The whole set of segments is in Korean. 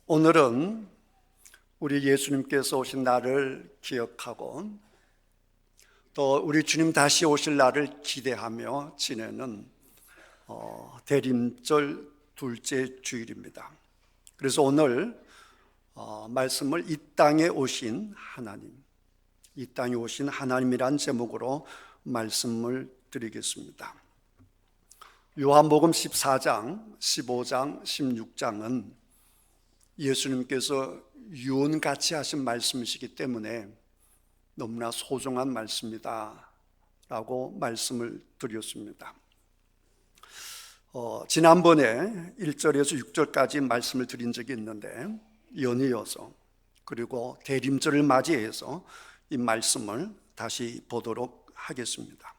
오늘은 우리 예수님께서 오신 날을 기억하고 또 우리 주님 다시 오실 날을 기대하며 지내는 대림절 둘째 주일입니다. 그래서 오늘 말씀을 이 땅에 오신 하나님, 이 땅에 오신 하나님이란 제목으로 말씀을 드리겠습니다. 요한복음 14장, 15장, 16장은 예수님께서 유언같이 하신 말씀이시기 때문에 너무나 소중한 말씀이다 라고 말씀을 드렸습니다. 지난번에 1절에서 6절까지 말씀을 드린 적이 있는데 연이어서 그리고 대림절을 맞이해서 이 말씀을 다시 보도록 하겠습니다.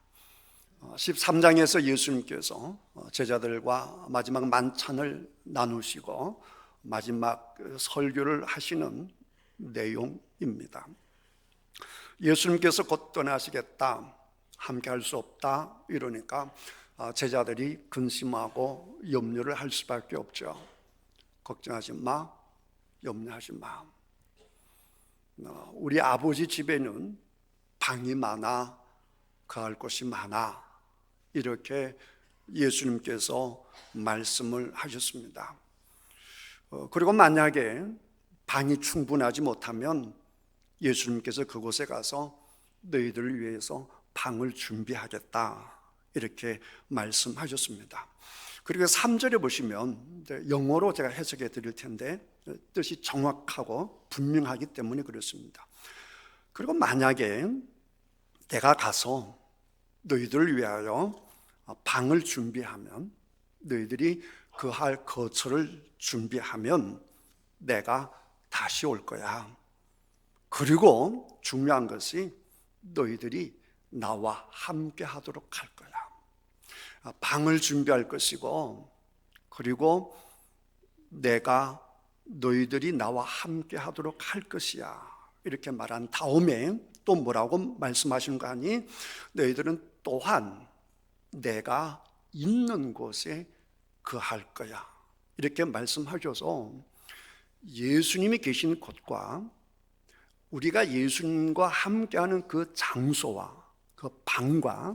13장에서 예수님께서 제자들과 마지막 만찬을 나누시고 마지막 설교를 하시는 내용입니다. 예수님께서 곧 떠나시겠다, 함께 할 수 없다 이러니까 제자들이 근심하고 염려를 할 수밖에 없죠. 걱정하지 마, 염려하지 마. 우리 아버지 집에는 방이 많아, 거할 곳이 많아, 이렇게 예수님께서 말씀을 하셨습니다. 그리고 만약에 방이 충분하지 못하면 예수님께서 그곳에 가서 너희들을 위해서 방을 준비하겠다 이렇게 말씀하셨습니다. 그리고 3절에 보시면 영어로 제가 해석해 드릴 텐데 뜻이 정확하고 분명하기 때문에 그렇습니다. 그리고 만약에 내가 가서 너희들을 위하여 방을 준비하면, 너희들이 거할 거처를 준비하면 내가 다시 올 거야. 그리고 중요한 것이 너희들이 나와 함께 하도록 할 거야. 방을 준비할 것이고, 그리고 내가 너희들이 나와 함께 하도록 할 것이야. 이렇게 말한 다음에 또 뭐라고 말씀하시는 거 아니? 너희들은 또한 내가 있는 곳에 거할 거야. 이렇게 말씀하셔서 예수님이 계신 곳과 우리가 예수님과 함께하는 그 장소와 그 방과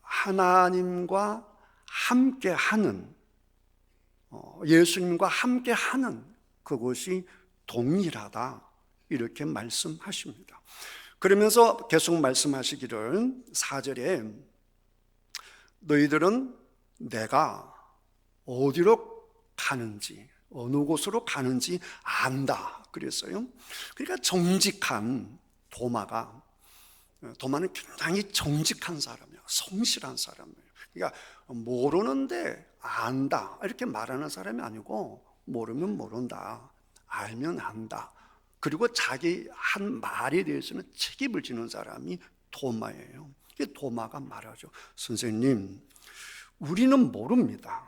하나님과 함께하는, 예수님과 함께하는 그곳이 동일하다 이렇게 말씀하십니다. 그러면서 계속 말씀하시기를 4절에 너희들은 내가 어디로 가는지, 어느 곳으로 가는지 안다 그랬어요. 그러니까 정직한 도마는 굉장히 정직한 사람이에요. 성실한 사람이에요. 그러니까 모르는데 안다 이렇게 말하는 사람이 아니고, 모르면 모른다, 알면 안다, 그리고 자기 한 말에 대해서는 책임을 지는 사람이 도마예요. 도마가 말하죠. 선생님, 우리는 모릅니다.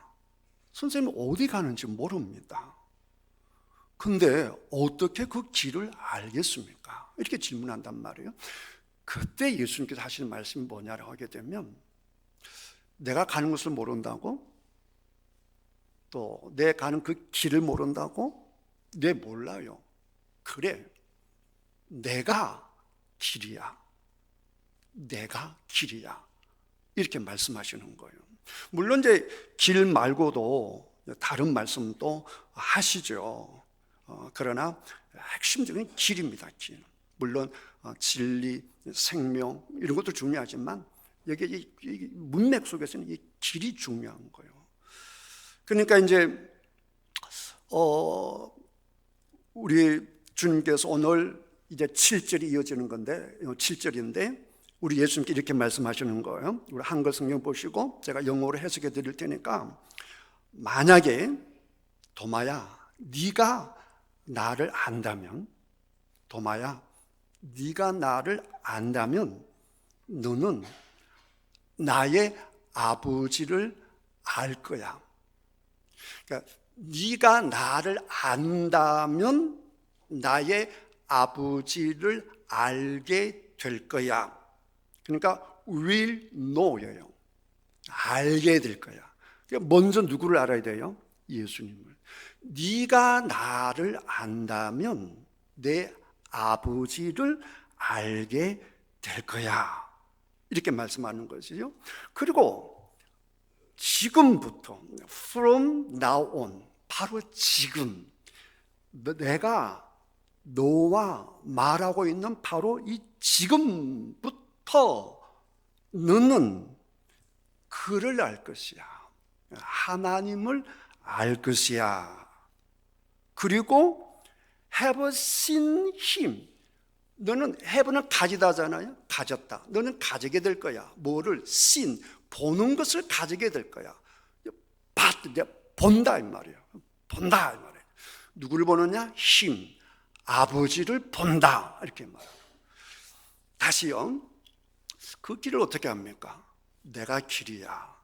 선생님 어디 가는지 모릅니다. 근데 어떻게 그 길을 알겠습니까? 이렇게 질문한단 말이에요. 그때 예수님께서 하시는 말씀이 뭐냐라고 하게 되면, 내가 가는 곳을 모른다고? 또 내 가는 그 길을 모른다고? 네, 몰라요. 그래, 내가 길이야. 내가 길이야. 이렇게 말씀하시는 거예요. 물론 이제 길 말고도 다른 말씀도 하시죠. 그러나 핵심적인 길입니다. 길. 물론 진리, 생명 이런 것도 중요하지만 여기 이 문맥 속에서는 이 길이 중요한 거예요. 그러니까 이제 우리 주님께서 오늘 이제 7절이 이어지는 건데, 7절인데 우리 예수님께 이렇게 말씀하시는 거예요. 우리 한글 성경 보시고 제가 영어로 해석해 드릴 테니까, 만약에 도마야 네가 나를 안다면, 도마야 네가 나를 안다면 너는 나의 아버지를 알 거야. 그러니까 네가 나를 안다면 나의 아버지를 알게 될 거야. 그러니까 will know예요. 알게 될 거야. 그러니까 먼저 누구를 알아야 돼요? 예수님을. 네가 나를 안다면 내 아버지를 알게 될 거야. 이렇게 말씀하는 것이죠. 그리고 지금부터, from now on, 바로 지금 내가 너와 말하고 있는 바로 이 지금부터 너는 그를 알 것이야. 하나님을 알 것이야. 그리고 have seen him. 너는 have는 가지다잖아요. 가졌다. 너는 가지게 될 거야. 뭐를? seen. 보는 것을 가지게 될 거야. 본다 이 말이에요. 본다 이 말이에요. 누구를 보느냐? him. 아버지를 본다. 이렇게 말해요. 다시요. 그 길을 어떻게 합니까? 내가 길이야.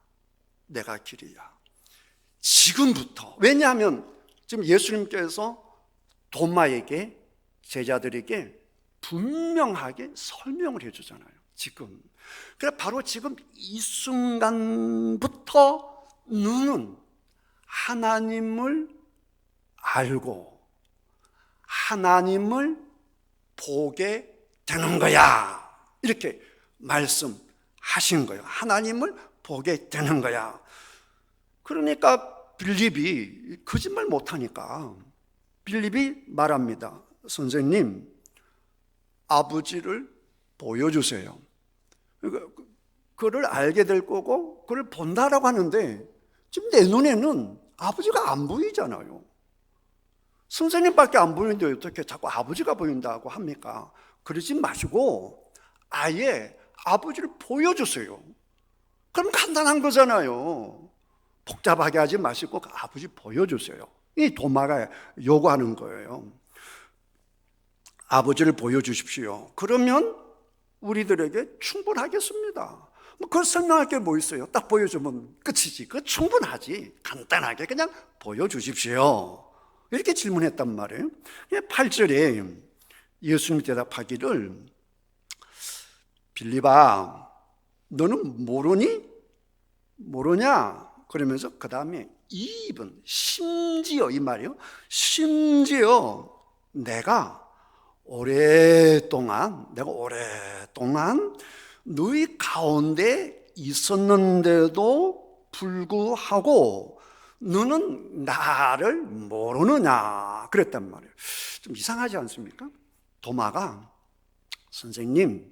내가 길이야. 지금부터. 왜냐하면 지금 예수님께서 도마에게, 제자들에게 분명하게 설명을 해주잖아요. 지금. 그래 바로 지금 이 순간부터 너는 하나님을 알고 하나님을 보게 되는 거야. 이렇게 말씀하신 거예요. 하나님을 보게 되는 거야. 그러니까 빌립이 거짓말 못하니까 빌립이 말합니다. 선생님, 아버지를 보여주세요. 그를 알게 될 거고 그를 본다라고 하는데 지금 내 눈에는 아버지가 안 보이잖아요. 선생님밖에 안 보이는데 어떻게 자꾸 아버지가 보인다고 합니까? 그러지 마시고 아예 아버지를 보여주세요. 그럼 간단한 거잖아요. 복잡하게 하지 마시고 아버지 보여주세요. 이 도마가 요구하는 거예요. 아버지를 보여주십시오. 그러면 우리들에게 충분하겠습니다. 그걸 설명할 게 뭐 있어요? 딱 보여주면 끝이지. 그거 충분하지. 간단하게 그냥 보여주십시오. 이렇게 질문했단 말이에요. 8절에 예수님이 대답하기를 빌립아 너는 모르니? 모르냐? 그러면서 그 다음에 even 심지어 이 말이에요. 심지어 내가 오랫동안 너희 가운데 있었는데도 불구하고 너는 나를 모르느냐 그랬단 말이에요. 좀 이상하지 않습니까? 도마가 선생님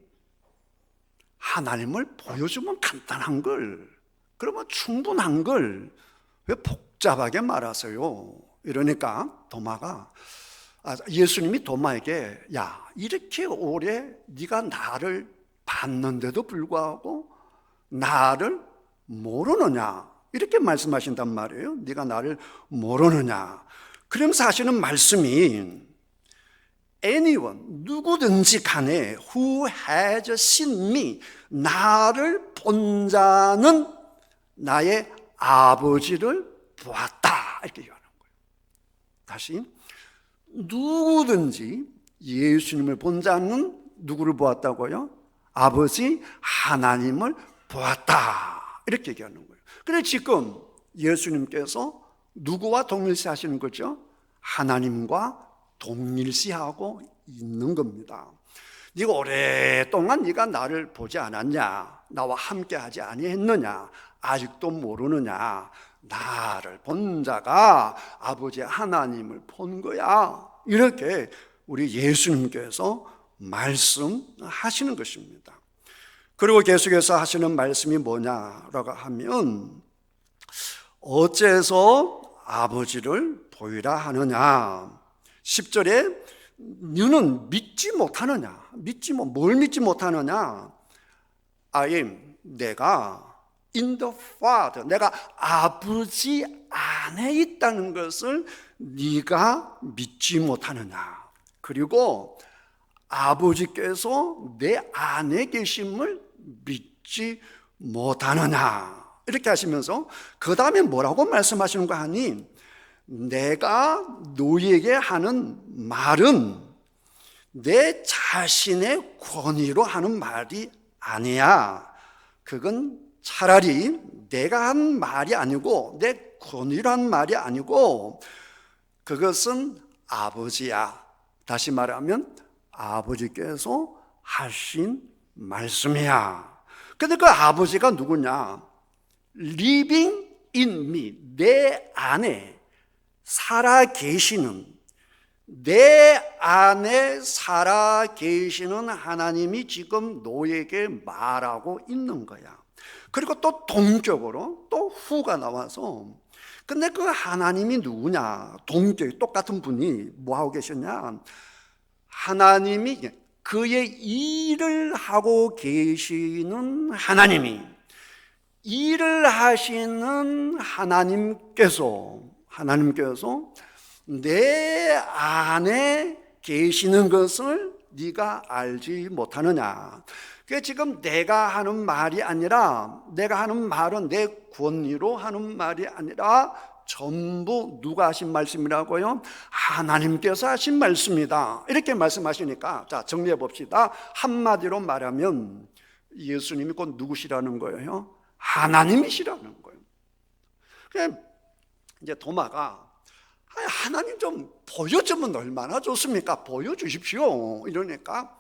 하나님을 보여주면 간단한 걸 그러면 충분한 걸 왜 복잡하게 말하세요? 이러니까 도마가 예수님이 도마에게 야 이렇게 오래 네가 나를 봤는데도 불구하고 나를 모르느냐 이렇게 말씀하신단 말이에요. 네가 나를 모르느냐. 그러면서 하시는 말씀이 anyone 누구든지 간에 who has seen me 나를 본 자는 나의 아버지를 보았다 이렇게 얘기하는 거예요. 다시 누구든지 예수님을 본 자는 누구를 보았다고요? 아버지 하나님을 보았다 이렇게 얘기하는 거예요. 그래서 지금 예수님께서 누구와 동일시 하시는 거죠? 하나님과 동일시하고 있는 겁니다. 네가 오랫동안 네가 나를 보지 않았냐? 나와 함께하지 아니했느냐? 아직도 모르느냐? 나를 본 자가 아버지 하나님을 본 거야. 이렇게 우리 예수님께서 말씀하시는 것입니다. 그리고 계속해서 하시는 말씀이 뭐냐라고 하면 어째서 아버지를 보이라 하느냐. 10절에 너는 믿지 못하느냐. 뭘 믿지 못하느냐. I am 내가 in the Father 내가 아버지 안에 있다는 것을 네가 믿지 못하느냐. 그리고 아버지께서 내 안에 계심을 믿지 못하느냐. 이렇게 하시면서 그 다음에 뭐라고 말씀하시는가 하니 내가 너희에게 하는 말은 내 자신의 권위로 하는 말이 아니야. 그건 차라리 내가 한 말이 아니고 내 권위로 한 말이 아니고 그것은 아버지야. 다시 말하면 아버지께서 하신 말씀이야. 근데 그 아버지가 누구냐? Living in me, 내 안에 살아 계시는, 내 안에 살아 계시는 하나님이 지금 너에게 말하고 있는 거야. 그리고 또 동격으로 또 후가 나와서, 근데 그 하나님이 누구냐? 동격이 똑같은 분이 뭐하고 계셨냐? 하나님이 그의 일을 하고 계시는 하나님이, 일을 하시는 하나님께서 내 안에 계시는 것을 네가 알지 못하느냐. 그게 지금 내가 하는 말이 아니라, 내가 하는 말은 내 권위로 하는 말이 아니라 전부 누가 하신 말씀이라고요? 하나님께서 하신 말씀이다. 이렇게 말씀하시니까, 자, 정리해 봅시다. 한마디로 말하면 예수님이 곧 누구시라는 거예요? 하나님이시라는 거예요. 이제 도마가 하나님 좀 보여주면 얼마나 좋습니까? 보여주십시오. 이러니까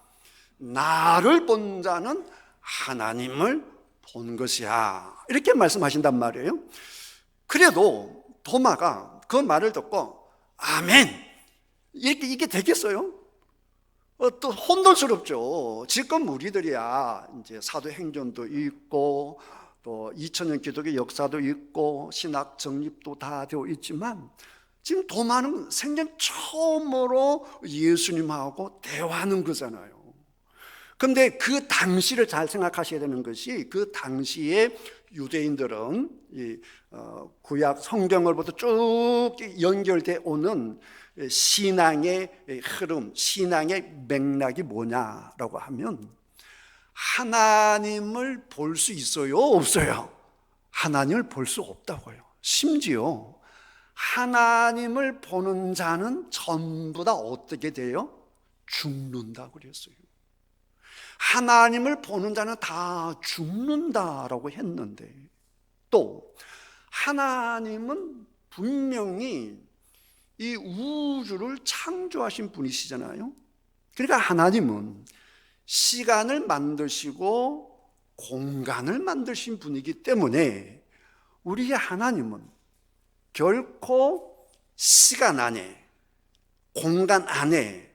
나를 본 자는 하나님을 본 것이야. 이렇게 말씀하신단 말이에요. 그래도 도마가 그 말을 듣고 아멘. 이게 되겠어요? 또 혼돈스럽죠. 지금 우리들이야 이제 사도행전도 있고 또 2000년 기독교 역사도 있고 신학 정립도 다 되어 있지만 지금 도마는 생전 처음으로 예수님하고 대화하는 거잖아요. 그런데 그 당시를 잘 생각하셔야 되는 것이, 그 당시에 유대인들은 구약 성경으로부터 쭉 연결되어 오는 신앙의 흐름, 신앙의 맥락이 뭐냐라고 하면 하나님을 볼 수 있어요? 없어요? 하나님을 볼 수 없다고요. 심지어 하나님을 보는 자는 전부 다 어떻게 돼요? 죽는다고 그랬어요. 하나님을 보는 자는 다 죽는다라고 했는데, 또 하나님은 분명히 이 우주를 창조하신 분이시잖아요. 그러니까 하나님은 시간을 만드시고 공간을 만드신 분이기 때문에 우리의 하나님은 결코 시간 안에, 공간 안에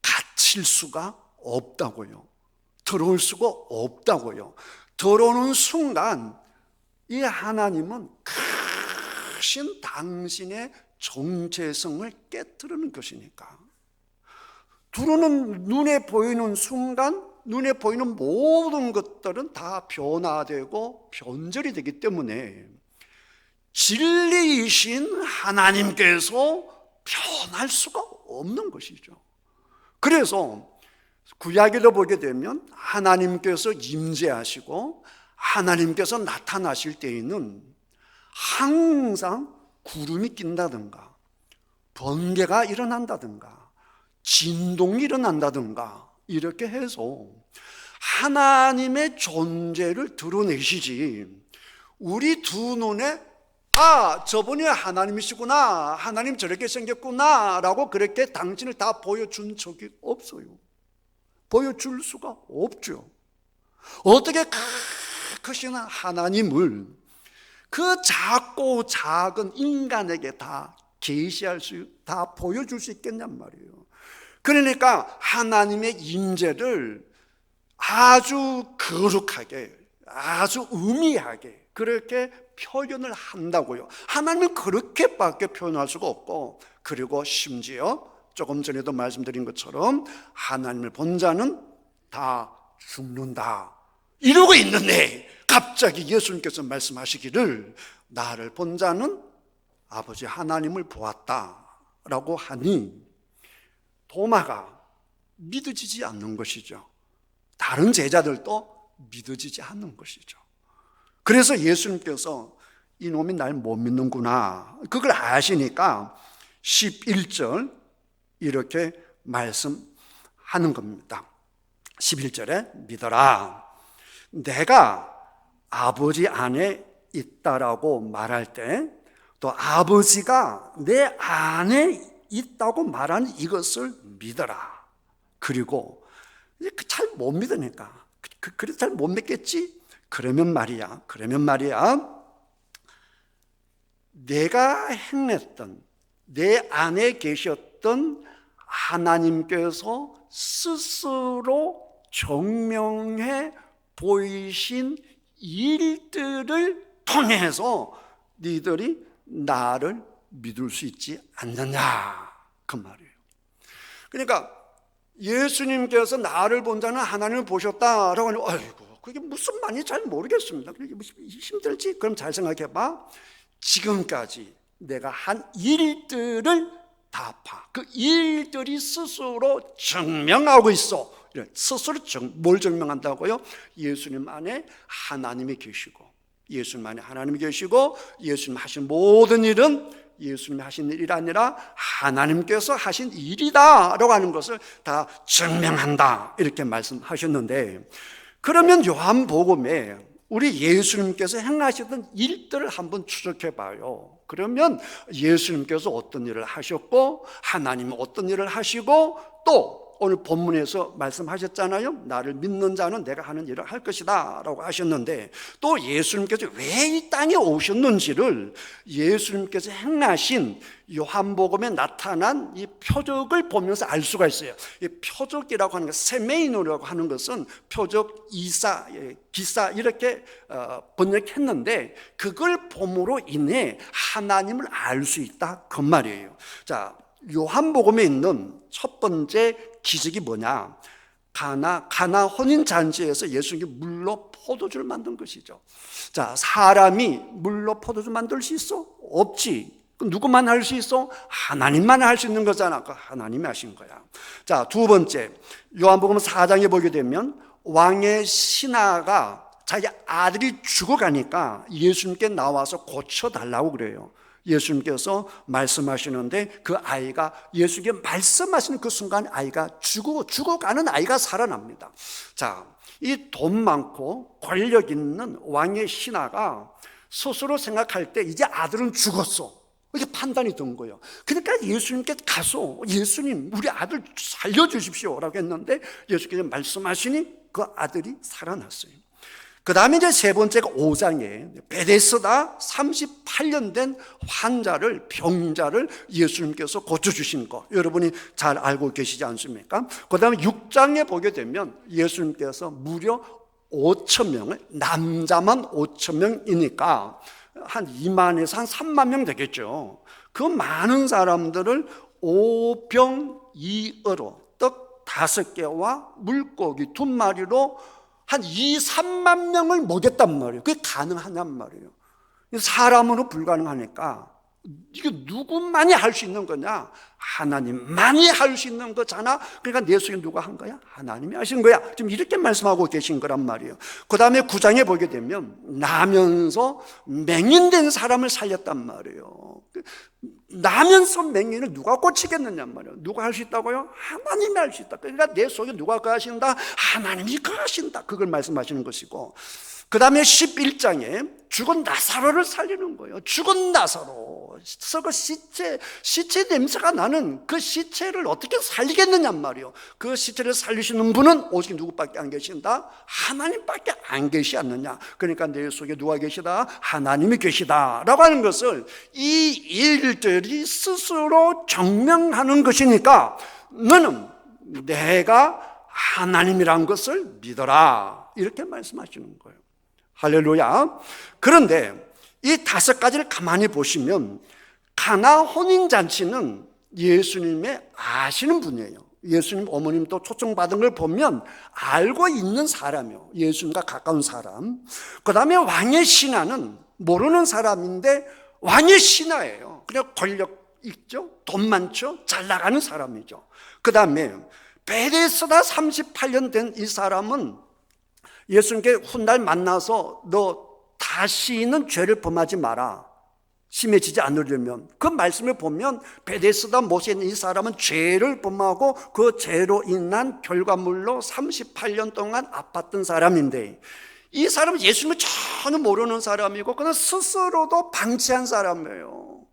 갇힐 수가 없다고요. 들어올 수가 없다고요. 들어오는 순간 이 하나님은 크신 당신의 정체성을 깨뜨리는 것이니까, 들어오는 눈에 보이는 순간 눈에 보이는 모든 것들은 다 변화되고 변절이 되기 때문에 진리이신 하나님께서 변할 수가 없는 것이죠. 그래서 구약에도 보게 되면 하나님께서 임재하시고 하나님께서 나타나실 때에는 항상 구름이 낀다든가 번개가 일어난다든가 진동이 일어난다든가 이렇게 해서 하나님의 존재를 드러내시지, 우리 두 눈에 아, 저분이 하나님이시구나, 하나님 저렇게 생겼구나 라고 그렇게 당신을 다 보여준 적이 없어요. 보여줄 수가 없죠. 어떻게 크신 하나님을 그 작고 작은 인간에게 다 계시할 수, 다 보여줄 수 있겠냔 말이에요. 그러니까 하나님의 임재를 아주 거룩하게, 아주 의미하게 그렇게 표현을 한다고요. 하나님은 그렇게밖에 표현할 수가 없고, 그리고 심지어 조금 전에도 말씀드린 것처럼 하나님을 본 자는 다 죽는다 이러고 있는데 갑자기 예수님께서 말씀하시기를 나를 본 자는 아버지 하나님을 보았다라고 하니 도마가 믿어지지 않는 것이죠. 다른 제자들도 믿어지지 않는 것이죠. 그래서 예수님께서 이놈이 날 못 믿는구나, 그걸 아시니까 11절 이렇게 말씀하는 겁니다. 11절에 믿어라, 내가 아버지 안에 있다라고 말할 때, 또 아버지가 내 안에 있다고 말하는 이것을 믿어라. 그리고 잘 못 믿으니까, 그래도 잘 못 믿겠지? 그러면 말이야, 내가 행했던, 내 안에 계셨던 하나님께서 스스로 증명해 보이신 일들을 통해서 너희들이 나를 믿을 수 있지 않느냐, 그 말이에요. 그러니까 예수님께서 나를 본 자는 하나님을 보셨다라고 하니, 아이고 그게 무슨 말인지 잘 모르겠습니다. 그게 힘들지? 그럼 잘 생각해봐. 지금까지 내가 한 일들을 다 봐. 그 일들이 스스로 증명하고 있어. 스스로 뭘 증명한다고요? 예수님 안에 하나님이 계시고, 예수님 안에 하나님이 계시고, 예수님 하신 모든 일은 예수님이 하신 일이 아니라 하나님께서 하신 일이다라고 하는 것을 다 증명한다, 이렇게 말씀하셨는데, 그러면 요한복음에 우리 예수님께서 행하시던 일들을 한번 추적해 봐요. 그러면 예수님께서 어떤 일을 하셨고, 하나님은 어떤 일을 하시고, 또 오늘 본문에서 말씀하셨잖아요. 나를 믿는 자는 내가 하는 일을 할 것이다 라고 하셨는데, 또 예수님께서 왜 이 땅에 오셨는지를 예수님께서 행하신 요한복음에 나타난 이 표적을 보면서 알 수가 있어요. 이 표적이라고 하는 것, 세메인이라고 하는 것은 표적, 이사, 기사 이렇게 번역했는데, 그걸 봄으로 인해 하나님을 알 수 있다, 그 말이에요. 자, 요한복음에 있는 첫 번째 기적이 뭐냐? 가나 혼인 잔치에서 예수님이 물로 포도주를 만든 것이죠. 자, 사람이 물로 포도주 만들 수 있어? 없지. 누구만 할 수 있어? 하나님만 할 수 있는 거잖아. 하나님이 하신 거야. 자, 두 번째, 요한복음 4장에 보게 되면 왕의 신하가 자기 아들이 죽어가니까 예수님께 나와서 고쳐달라고 그래요. 예수님께서 말씀하시는데 그 아이가, 예수님께 말씀하시는 그 순간 아이가 죽어가는 아이가 살아납니다. 자, 이 돈 많고 권력 있는 왕의 신하가 스스로 생각할 때 이제 아들은 죽었어, 이게 판단이 든 거예요. 그러니까 예수님께 가서, 예수님 우리 아들 살려주십시오 라고 했는데, 예수님께서 말씀하시니 그 아들이 살아났어요. 그 다음에 이제 세 번째가 5장에 베데스다 38년 된 환자를, 병자를 예수님께서 고쳐주신 거, 여러분이 잘 알고 계시지 않습니까? 그 다음에 6장에 보게 되면 예수님께서 무려 5천 명을, 남자만 5천 명이니까 한 2만에서 한 3만 명 되겠죠. 그 많은 사람들을 5병2어로 떡 5개와 물고기 2마리로 한 2, 3만 명을 먹였단 말이에요. 그게 가능하냔 말이에요. 사람으로 불가능하니까 이게 누구만이 할 수 있는 거냐? 하나님만이 할 수 있는 거잖아. 그러니까 내 속에 누가 한 거야? 하나님이 하신 거야. 지금 이렇게 말씀하고 계신 거란 말이에요. 그 다음에 9장에 보게 되면 나면서 맹인된 사람을 살렸단 말이에요. 나면서 맹인을 누가 고치겠느냐 말이에요. 누가 할 수 있다고요? 하나님이 할 수 있다. 그러니까 내 속에 누가 거하신다? 하나님이 거하신다. 그걸 말씀하시는 것이고, 그 다음에 11장에 죽은 나사로를 살리는 거예요. 죽은 나사로, 썩은 시체 냄새가 나는 그 시체를 어떻게 살리겠느냐 말이에요. 그 시체를 살리시는 분은 오직 누구밖에 안 계신다? 하나님밖에 안 계시 않느냐. 그러니까 내 속에 누가 계시다? 하나님이 계시다 라고 하는 것을 이 일들이 스스로 증명하는 것이니까 너는 내가 하나님이란 것을 믿어라, 이렇게 말씀하시는 거예요. 할렐루야. 그런데 이 5가지를 가만히 보시면 가나 혼인잔치는 예수님의 아시는 분이에요. 예수님 어머님도 초청받은 걸 보면 알고 있는 사람이에요. 예수님과 가까운 사람. 그 다음에 왕의 신하는 모르는 사람인데 왕의 신하예요. 그냥 권력 있죠, 돈 많죠, 잘 나가는 사람이죠. 그 다음에 베데스다 38년 된 이 사람은 예수님께 훗날 만나서 너 다시는 죄를 범하지 마라, 심해지지 않으려면, 그 말씀을 보면 베데스다 못에 있는 이 사람은 죄를 범하고 그 죄로 인한 결과물로 38년 동안 아팠던 사람인데, 이 사람은 예수님을 전혀 모르는 사람이고 그는 스스로도 방치한 사람이에요.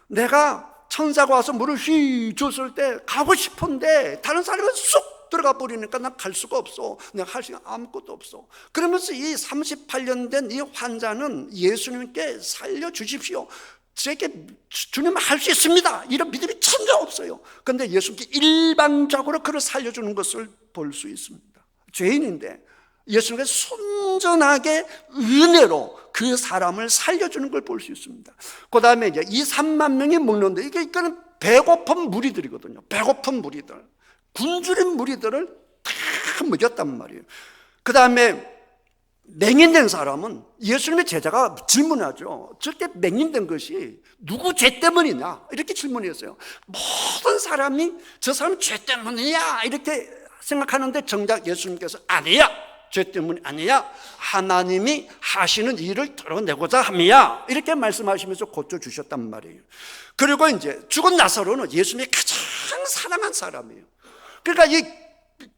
내가 천사가 와서 물을 휘줬을 때 가고 싶은데 다른 사람은 쑥 들어가 버리니까 난 갈 수가 없어. 내가 할 수 있는 아무것도 없어. 그러면서 이 38년 된 이 환자는 예수님께 살려주십시오, 제게 주님 할 수 있습니다, 이런 믿음이 전혀 없어요. 그런데 예수님께 일방적으로 그를 살려주는 것을 볼 수 있습니다. 죄인인데 예수님께서 순전하게 은혜로 그 사람을 살려주는 걸 볼 수 있습니다. 그 다음에 이제 2, 3만 명이 먹는데 이거는 배고픈 무리들이거든요. 배고픈 무리들, 굶주린 무리들을 다 먹였단 말이에요. 그 다음에 맹인된 사람은 예수님의 제자가 질문하죠. 절대 맹인된 것이 누구 죄 때문이냐 이렇게 질문했어요. 모든 사람이 저 사람은 죄 때문이야 이렇게 생각하는데 정작 예수님께서 아니야, 죄 때문이 아니야, 하나님이 하시는 일을 드러내고자 함이야 이렇게 말씀하시면서 고쳐주셨단 말이에요. 그리고 이제 죽은 나사로는 예수님이 가장 사랑한 사람이에요. 그러니까 이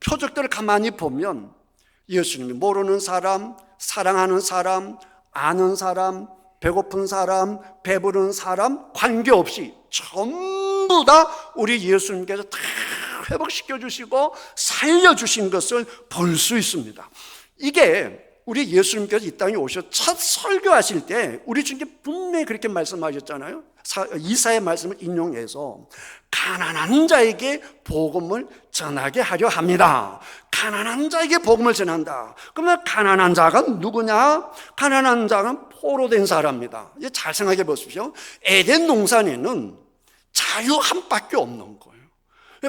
표적들을 가만히 보면 예수님이 모르는 사람, 사랑하는 사람, 아는 사람, 배고픈 사람, 배부른 사람 관계없이 전부 다 우리 예수님께서 다 회복시켜 주시고 살려주신 것을 볼 수 있습니다. 이게 우리 예수님께서 이 땅에 오셔 첫 설교하실 때 우리 중에 분명히 그렇게 말씀하셨잖아요. 이사야의 말씀을 인용해서 가난한 자에게 복음을 전하게 하려 합니다. 가난한 자에게 복음을 전한다. 그러면 가난한 자가 누구냐? 가난한 자가 포로된 사람입니다. 잘 생각해 보십시오. 에덴 동산에는 자유 한 밖에 없는 거예요.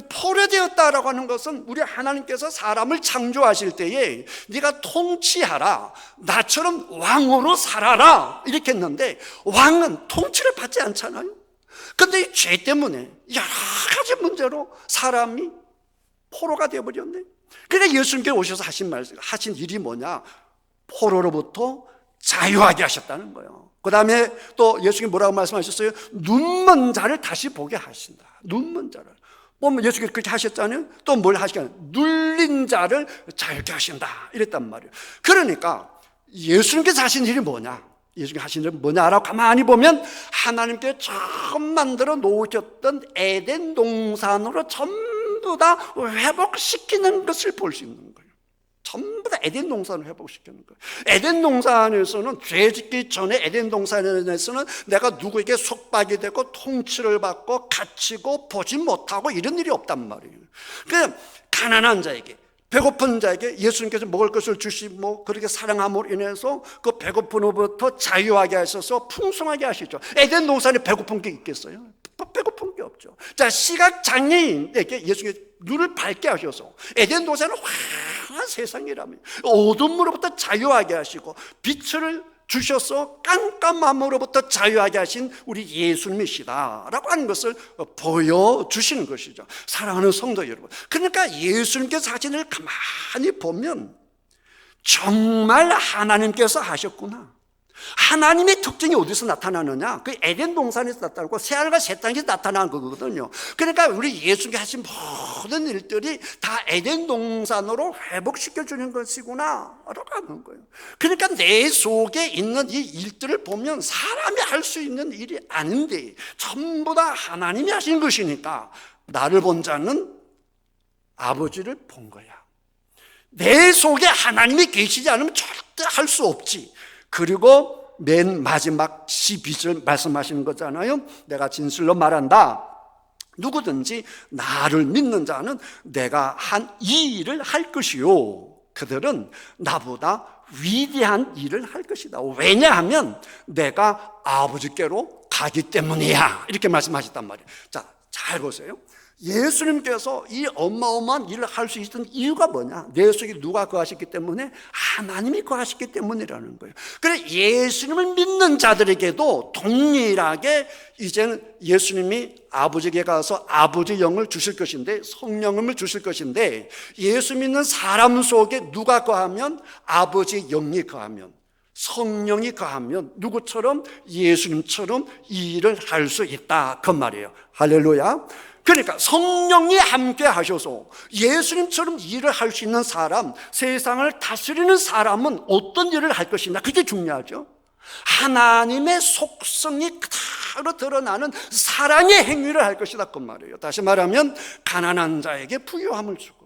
포로되었다라고 하는 것은 우리 하나님께서 사람을 창조하실 때에 네가 통치하라, 나처럼 왕으로 살아라 이렇게 했는데 왕은 통치를 받지 않잖아요. 그런데 이 죄 때문에 여러 가지 문제로 사람이 포로가 되어버렸네. 그러니까 예수님께 오셔서 하신 일이 뭐냐? 포로로부터 자유하게 하셨다는 거예요. 그 다음에 또 예수님이 뭐라고 말씀하셨어요? 눈먼 자를 다시 보게 하신다. 눈먼 자를 보면 예수님께서 그렇게 하셨잖아요. 또 뭘 하시냐? 눌린 자를 자유케 하신다 이랬단 말이에요. 그러니까 예수님께서 하신 일이 뭐냐? 예수님께서 하신 일이 뭐냐라고 가만히 보면 하나님께 처음 만들어 놓으셨던 에덴 동산으로 전부 다 회복시키는 것을 볼 수 있는 거예요. 전부 다 에덴 동산을 회복시키는 거예요. 에덴 동산에서는 죄 짓기 전에 에덴 동산에서는 내가 누구에게 속박이 되고 통치를 받고 갇히고 보지 못하고 이런 일이 없단 말이에요. 그냥 가난한 자에게, 배고픈 자에게 예수님께서 먹을 것을 주시고 그렇게 사랑함으로 인해서 그 배고픔으로부터 자유하게 하셔서 풍성하게 하시죠. 에덴 동산에 배고픈 게 있겠어요? 배고픈 게 없죠. 자, 시각 장애인에게 예수님께서 눈을 밝게 하셔서 에덴 동산은 환한 세상이라며 어둠으로부터 자유하게 하시고 빛을 주셔서 깜깜함으로부터 자유하게 하신 우리 예수님이시다라고 하는 것을 보여주시는 것이죠. 사랑하는 성도 여러분, 그러니까 예수님께서 하신 일을 가만히 보면 정말 하나님께서 하셨구나. 하나님의 특징이 어디서 나타나느냐? 그 에덴 동산에서 나타나고 새하늘과 새 땅에서 나타나는 거거든요. 그러니까 우리 예수님께서 하신 모든 일들이 다 에덴 동산으로 회복시켜 주는 것이구나 라고 하는 거예요. 그러니까 내 속에 있는 이 일들을 보면 사람이 할 수 있는 일이 아닌데 전부 다 하나님이 하신 것이니까 나를 본 자는 아버지를 본 거야. 내 속에 하나님이 계시지 않으면 절대 할 수 없지. 그리고 맨 마지막 12절 말씀하시는 거잖아요. 내가 진실로 말한다. 누구든지 나를 믿는 자는 내가 한 이 일을 할 것이요, 그들은 나보다 위대한 일을 할 것이다. 왜냐하면 내가 아버지께로 가기 때문이야. 이렇게 말씀하셨단 말이에요. 자, 잘 보세요. 예수님께서 이 어마어마한 일을 할 수 있던 이유가 뭐냐? 내 속에 누가 거하셨기 때문에? 하나님이 거하셨기 때문이라는 거예요. 그래서 예수님을 믿는 자들에게도 동일하게 이제는 예수님이 아버지에게 가서 아버지 영을 주실 것인데, 성령을 주실 것인데, 예수 믿는 사람 속에 누가 거하면? 아버지 영이 거하면, 성령이 거하면 누구처럼? 예수님처럼 이 일을 할 수 있다 그 말이에요. 할렐루야. 그러니까 성령이 함께 하셔서 예수님처럼 일을 할 수 있는 사람, 세상을 다스리는 사람은 어떤 일을 할 것이냐, 그게 중요하죠. 하나님의 속성이 그대로 드러나는 사랑의 행위를 할 것이다 그 말이에요. 다시 말하면 가난한 자에게 부유함을 주고,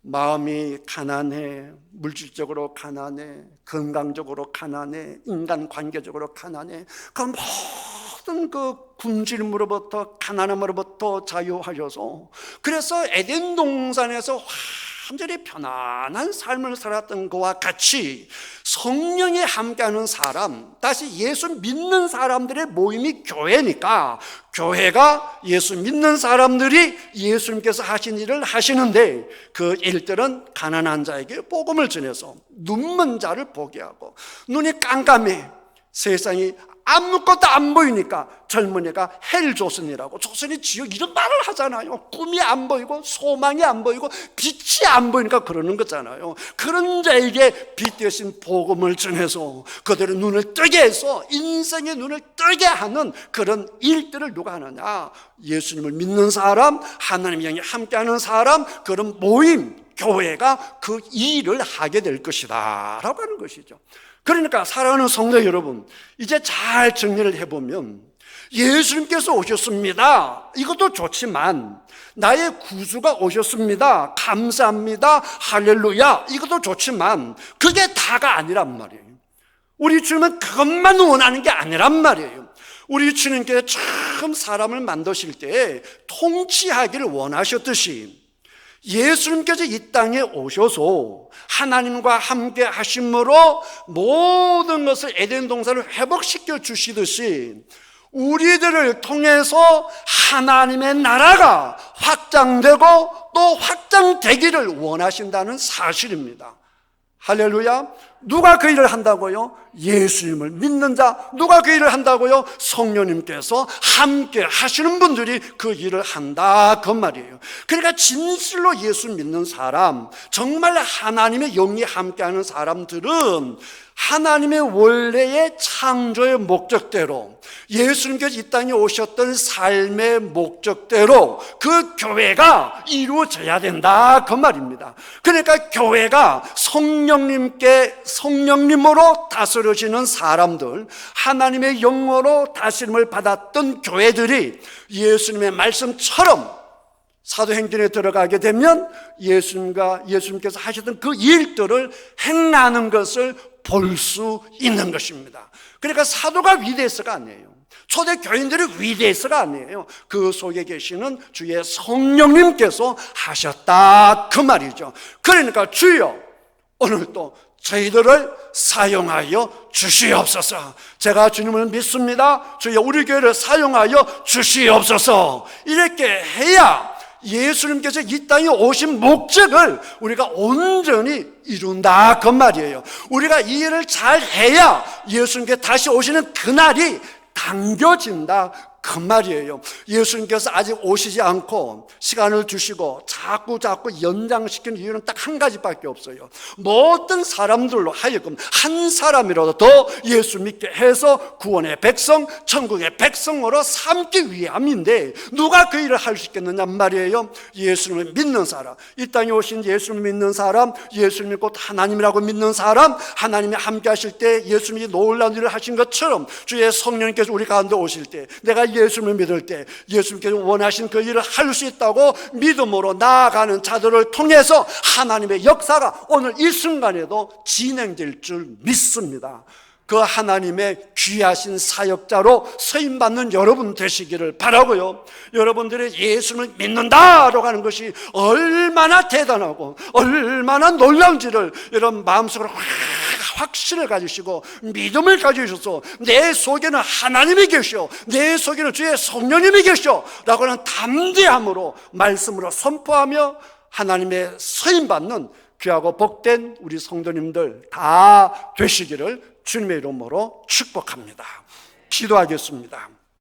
마음이 가난해, 물질적으로 가난해, 건강적으로 가난해, 인간관계적으로 가난해, 그 모든 그 굶주림으로부터 가난함으로부터 자유하셔서, 그래서 에덴 동산에서 완전히 편안한 삶을 살았던 것과 같이 성령이 함께하는 사람, 다시 예수 믿는 사람들의 모임이 교회니까, 교회가 예수 믿는 사람들이 예수님께서 하신 일을 하시는데, 그 일들은 가난한 자에게 복음을 전해서 눈먼 자를 보게 하고, 눈이 깜깜해 세상이 아무것도 안 보이니까 젊은이가 헬조선이라고, 조선이 지옥 이런 말을 하잖아요. 꿈이 안 보이고 소망이 안 보이고 빛이 안 보이니까 그러는 거잖아요. 그런 자에게 빛 대신 복음을 전해서 그들의 눈을 뜨게 해서 인생의 눈을 뜨게 하는 그런 일들을 누가 하느냐? 예수님을 믿는 사람, 하나님의 영이 함께하는 사람, 그런 모임, 교회가 그 일을 하게 될 것이다 라고 하는 것이죠. 그러니까 사랑하는 성도 여러분, 이제 잘 정리를 해보면 예수님께서 오셨습니다, 이것도 좋지만 나의 구주가 오셨습니다, 감사합니다, 할렐루야, 이것도 좋지만 그게 다가 아니란 말이에요. 우리 주님은 그것만 원하는 게 아니란 말이에요. 우리 주님께서 처음 사람을 만드실 때 통치하기를 원하셨듯이 예수님께서 이 땅에 오셔서 하나님과 함께 하심으로 모든 것을 에덴 동산을 회복시켜 주시듯이 우리들을 통해서 하나님의 나라가 확장되고 또 확장되기를 원하신다는 사실입니다. 할렐루야. 누가 그 일을 한다고요? 예수님을 믿는 자. 누가 그 일을 한다고요? 성령님께서 함께 하시는 분들이 그 일을 한다 그 말이에요. 그러니까 진실로 예수 믿는 사람, 정말 하나님의 영이 함께하는 사람들은 하나님의 원래의 창조의 목적대로, 예수님께서 이 땅에 오셨던 삶의 목적대로 그 교회가 이루어져야 된다 그 말입니다. 그러니까 교회가 성령님으로 다스려지는 사람들, 하나님의 영으로 다스림을 받았던 교회들이 예수님의 말씀처럼 사도행전에 들어가게 되면 예수님께서 하셨던 그 일들을 행하는 것을 볼 수 있는 것입니다. 그러니까 사도가 위대해서가 아니에요. 초대 교인들이 위대해서가 아니에요. 그 속에 계시는 주의 성령님께서 하셨다 그 말이죠. 그러니까 주여 오늘도 저희들을 사용하여 주시옵소서. 제가 주님을 믿습니다. 주여 우리 교회를 사용하여 주시옵소서. 이렇게 해야 예수님께서 이 땅에 오신 목적을 우리가 온전히 이룬다 그 말이에요. 우리가 이 일을 잘 해야 예수님께 다시 오시는 그날이 당겨진다 그 말이에요. 예수님께서 아직 오시지 않고 시간을 주시고 자꾸 연장시키는 이유는 딱 한 가지밖에 없어요. 모든 사람들로 하여금 한 사람이라도 더 예수 믿게 해서 구원의 백성, 천국의 백성으로 삼기 위함인데 누가 그 일을 할 수 있겠느냐 말이에요. 예수님을 믿는 사람, 이 땅에 오신 예수님을 믿는 사람, 예수님이 곧 하나님이라고 믿는 사람, 하나님이 함께 하실 때 예수님이 놀라운 일을 하신 것처럼 주의 성령님께서 우리 가운데 오실 때, 내가 예수님을 믿을 때 예수님께서 원하신 그 일을 할 수 있다고 믿음으로 나아가는 자들을 통해서 하나님의 역사가 오늘 이 순간에도 진행될 줄 믿습니다. 그 하나님의 귀하신 사역자로 쓰임받는 여러분 되시기를 바라고요. 여러분들의 예수를 믿는다라고 하는 것이 얼마나 대단하고 얼마나 놀라운지를 여러분 마음속으로 확신을 가지시고 믿음을 가지셔서 내 속에는 하나님이 계셔, 내 속에는 주의 성령님이 계셔 라고 하는 담대함으로 말씀으로 선포하며 하나님의 쓰임받는 귀하고 복된 우리 성도님들 다 되시기를 주님의 이름으로 축복합니다. 기도하겠습니다.